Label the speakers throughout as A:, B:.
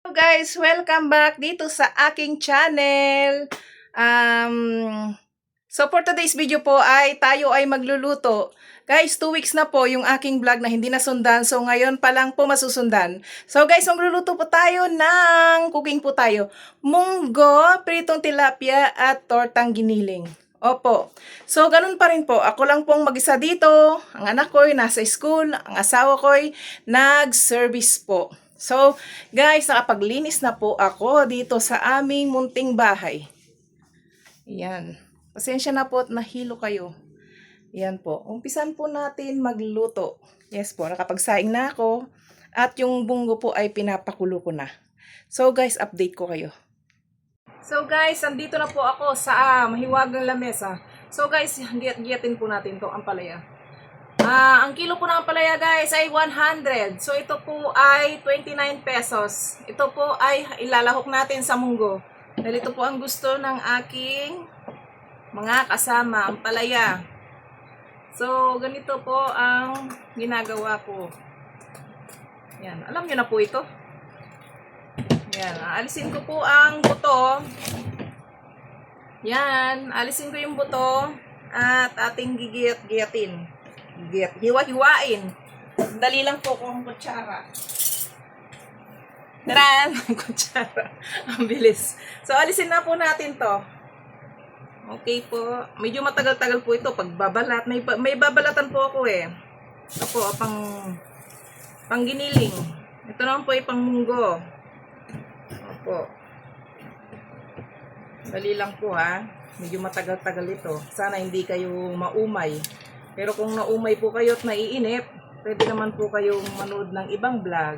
A: Guys, welcome back dito sa aking channel. So for today's video po ay tayo ay magluluto. Guys, 2 weeks na po yung aking vlog na hindi nasundan. So ngayon pa lang po masusundan. So guys, magluluto po tayo ng cooking po tayo. Munggo, pritong tilapia at tortang giniling. Opo. So ganun pa rin po. Ako lang pong mag-isa dito. Ang anak ko ay nasa school. Ang asawa ko ay nag-service po. So, guys, nakapaglinis na po ako dito sa aming munting bahay. Yan. Pasensya na po at nahilo kayo. Yan po. Umpisan po natin magluto. Yes po, nakapagsaing na ako. At yung bunggo po ay pinapakulo ko na. So, guys, update ko kayo. So, guys, andito na po ako sa mahiwagang lamesa. So, guys, giyatin po natin to ang palaya. Ang kilo po ng palaya guys ay 100. So ito po ay 29 pesos. Ito po ay ilalahok natin sa munggo. Dahil ito po ang gusto ng aking mga kasama, ang palaya. So ganito po ang ginagawa ko. Yan, alam nyo na po ito. Yan, alisin ko po ang buto. Yan, alisin ko yung buto at ating gigiyat-giyatin. Hiwa-hiwain. Dali lang po kung kutsara. Taran! Kutsara. Ang bilis. So, alisin na po natin to. Okay po. Medyo matagal-tagal po ito. Pagbabalat. May babalatan po ako eh. Ito po, pang giniling. Ito naman po ay pang munggo. Opo. Dali lang po ha. Medyo matagal-tagal ito. Sana hindi kayo maumay. Pero kung naumay po kayo at naiinip, pwede naman po kayong manood ng ibang vlog.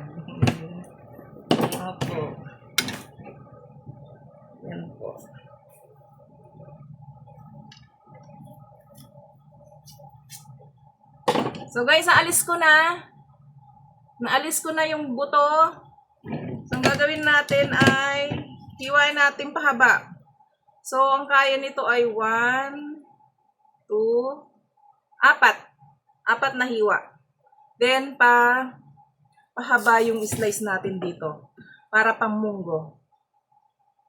A: Opo. Yan po. So guys, naalis ko na. Naalis ko na yung buto. So ang gagawin natin ay hiwain natin pahaba. So ang kaya nito ay 1, 2, 4 na hiwa. Then, pahaba yung slice natin dito. Para pang munggo.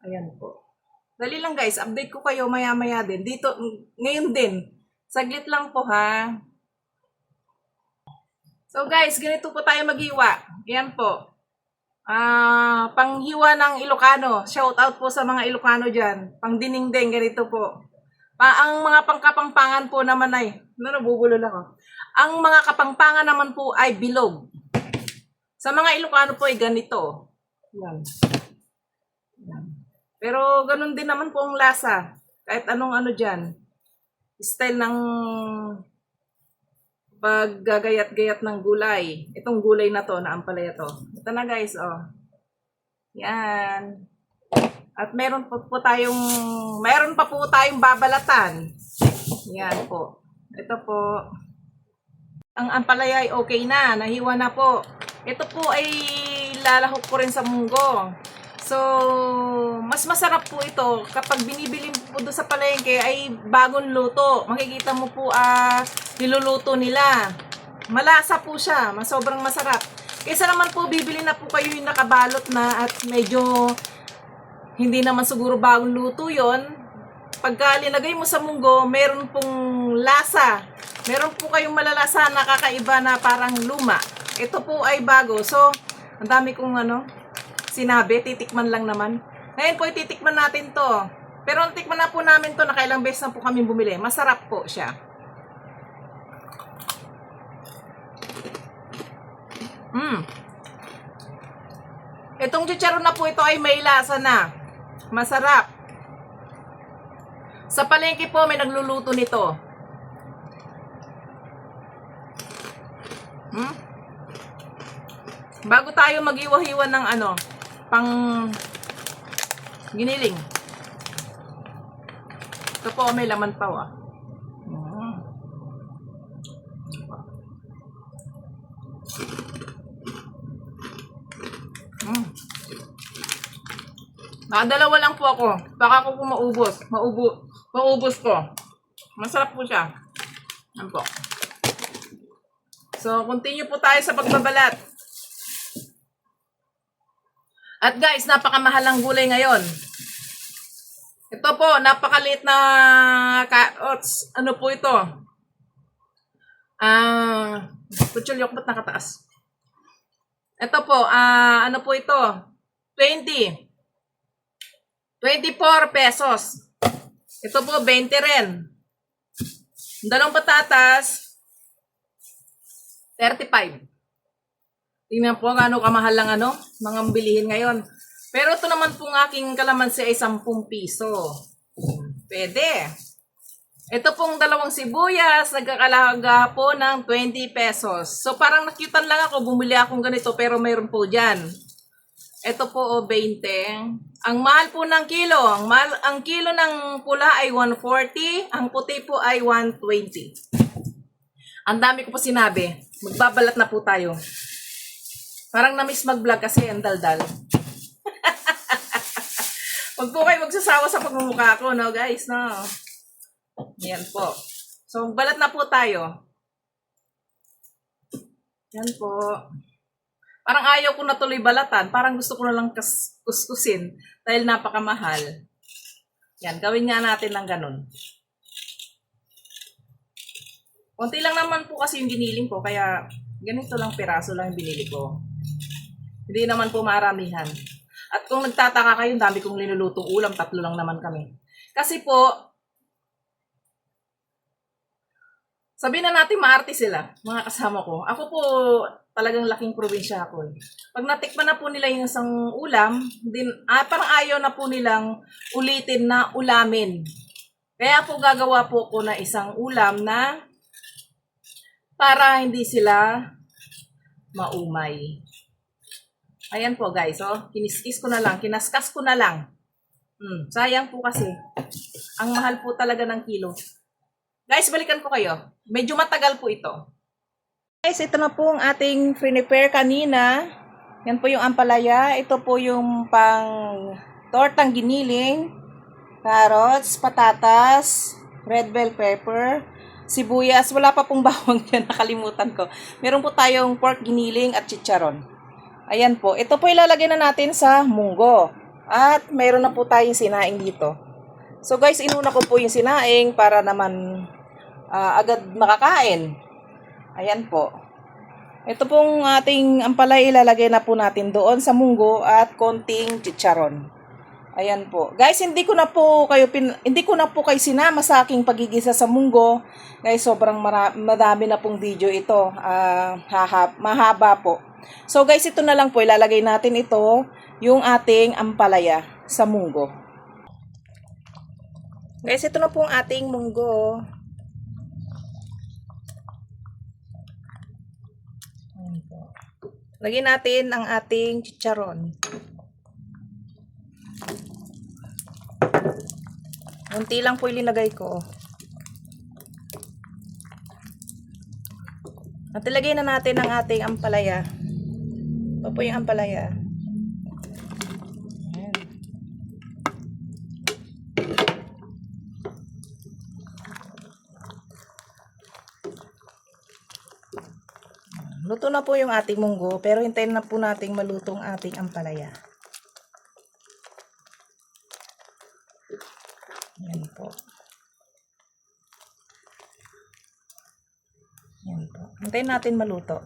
A: Ayan po. Dali lang guys, update ko kayo maya-maya din. Dito, ngayon din. Saglit lang po ha. So guys, ganito po tayo maghiwa. Ayan po. Panghiwa ng Ilocano. Shout out po sa mga Ilocano dyan. Pang diningding, ganito po. Ang mga pangkapampangan po naman ay, nabubulol ako. Ang mga kapampangan naman po ay bilog. Sa mga Ilocano po ay ganito. Yan. Yan. Pero ganun din naman po ang lasa. Kahit anong ano dyan. Style ng paggagayat-gayat ng gulay. Itong gulay na to, na ampalaya to. Ito na guys, oh. Yan. At meron pa po tayong babalatan. Yan po. Ito po. Ang ampalaya ay okay na. Nahiwa na po. Ito po ay lalahok ko rin sa munggo. So, mas masarap po ito kapag binibili po doon sa palengke ay bagong luto. Makikita mo po niluluto nila. Malasa po siya. Sobrang masarap. Kaysa naman po bibili na po kayo yung nakabalot na at medyo hindi naman siguro bagong luto yon. Pagka linagay mo sa munggo, meron pong lasa. Meron po kayong malalasa na kakaiba na parang luma. Ito po ay bago. So, ang dami kong sinabi. Titikman lang naman. Ngayon po, titikman natin to. Pero tikman na po namin to. Nakailang beses na po kami bumili. Masarap po siya. Itong chicharon na po ito ay may lasa na. Masarap. Sa palengke po may nagluluto nito. Bago tayo maghiwa-hiwa ng pang giniling. Ito po may laman pa Nakadalawa lang po ako. Baka ko po maubos ko. Masarap po siya. Yan po. So, continue po tayo sa pagbabalat. At guys, napakamahal ang gulay ngayon. Ito po, napakaliit na carrots. Ano po ito? Kutsulyok, ba't nakataas? Ito po, ano po ito? 24 pesos. Ito po, 20 rin. Dalawang patatas, 35. Tingnan po gaano kamahal lang mga bilihin ngayon. Pero ito naman pong aking kalamansi ay 10 piso. Pwede. Ito pong dalawang sibuyas, nagkakalaga po ng 20 pesos. So parang nakyutan lang ako, bumili akong ganito pero mayroon po dyan. Ito po 20. Ang mahal po ng kilo, ang kilo ng pula ay 140, ang puti po ay 120. Ang dami ko po sinabi. Magbabalat na po tayo. Parang na-miss mag-vlog kasi ang daldal. Huwag po kayo magsasawa sa pagmumukha ko, no guys, no? Yan po. So, balat na po tayo. Yan po. Parang ayaw ko na tuloy balatan. Parang gusto ko na lang kuskusin dahil napakamahal. Yan, gawin nga natin ng ganun. Konti lang naman po kasi yung giniling ko, kaya ganito lang piraso lang yung binili ko. Hindi naman po maramihan. At kung nagtataka kayo, dami kong linulutong ulam, 3 lang naman kami. Kasi po, sabihin na natin maarte sila, mga kasama ko. Ako po, talagang laking probinsya ako. Pag natikman na po nila yung isang ulam, parang ayaw na po nilang ulitin na ulamin. Kaya po gagawa po ko na isang ulam na para hindi sila maumay. Ayan po guys, kiniskis ko na lang, kinaskas ko na lang. Sayang po kasi. Ang mahal po talaga ng kilo. Guys, balikan ko kayo. Medyo matagal po ito. Guys, ito na po ang ating prepare kanina. Yan po yung ampalaya. Ito po yung pang tortang giniling. Carrots, patatas, red bell pepper, sibuyas. Wala pa pong bawang yan. Nakalimutan ko. Meron po tayong pork giniling at chicharon. Ayan po. Ito po ilalagay na natin sa munggo. At mayroon na po tayong sinaing dito. So guys, inuna ko po yung sinaing para naman agad makakain. Ayan po. Ito pong ating ampalay ilalagay na po natin doon sa munggo at konting chicharon. Ayan po. Guys, hindi ko na po kayo sinama sa aking pagigisa sa munggo. Guys, sobrang madami na pong video ito. Mahaba po. So guys, ito na lang po ilalagay natin ito, yung ating ampalaya sa munggo. Guys, ito na po ang ating munggo. Lagyan natin ang ating chicharon. Unti lang po ilinagay ko. At ilagay na natin ang ating ampalaya. Ito po yung ampalaya. Ayan. Luto na po yung ating munggo, pero hintayin na po nating maluto ang ating ampalaya. Yan po. Yan po. Hintayin natin maluto.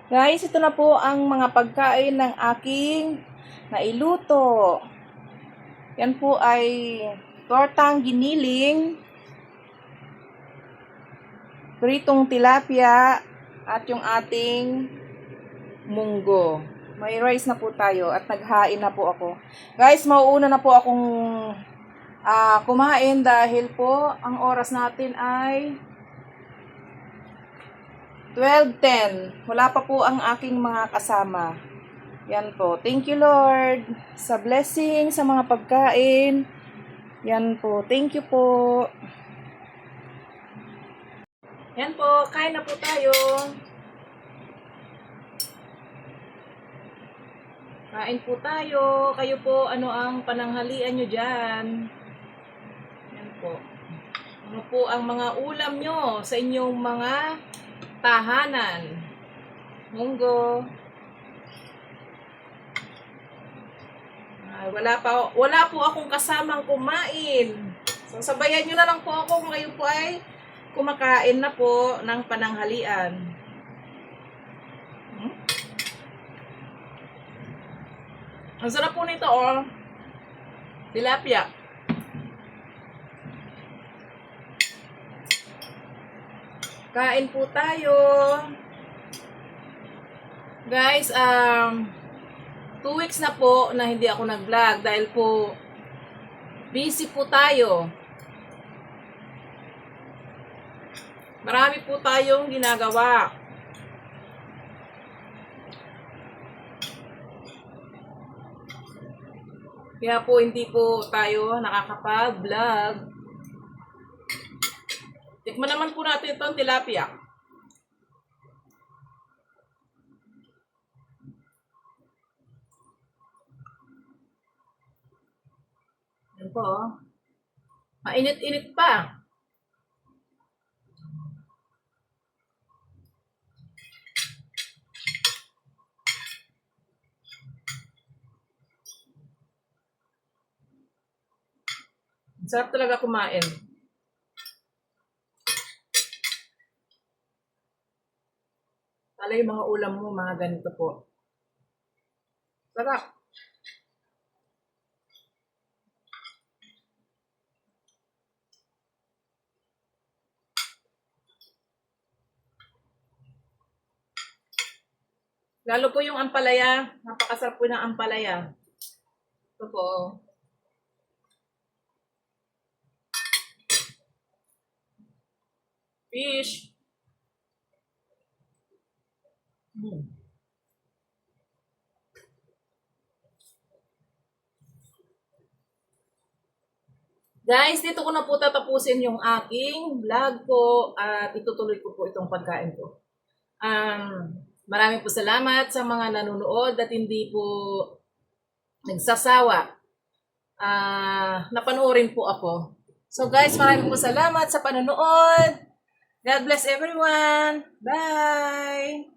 A: Guys, ito na po ang mga pagkain ng aking nailuto. Yan po ay tortang giniling, pritong tilapia, at yung ating munggo. May rice na po tayo at naghain na po ako. Guys, mauuna na po akong kumain dahil po ang oras natin ay 12:10. Wala pa po ang aking mga kasama. Yan po. Thank you, Lord, sa blessing, sa mga pagkain. Yan po. Thank you po. Yan po. Kain na po tayo. Kain po tayo. Kayo po, ano ang pananghalian nyo dyan? Yan po. Ano po ang mga ulam nyo sa inyong mga tahanan? Munggo. Wala po akong kasamang kumain. So, sabayan nyo na lang po ako kung kayo po ay kumakain na po ng pananghalian. Ang sarap po nito, oh. Tilapia. Kain po tayo. Guys, 2 weeks na po na hindi ako nag-vlog dahil po busy po tayo. Marami po tayong ginagawa. Kaya po hindi po tayo nakakapag-vlog. Tikman naman po natin itong tilapia. Yan po. Mainit-init pa. Sarap talaga kumain. Tala yung mga ulam mo, mga ganito po. Sarap. Lalo po yung ampalaya. Napakasarap po ng ampalaya. Ito po. Fish. Guys, dito ko na po tatapusin yung aking vlog po at itutuloy ko po itong pagkain ko. Maraming po salamat sa mga nanonood at hindi po nagsasawa. Napanoorin po ako. So guys, maraming po salamat sa panonood. God bless everyone. Bye!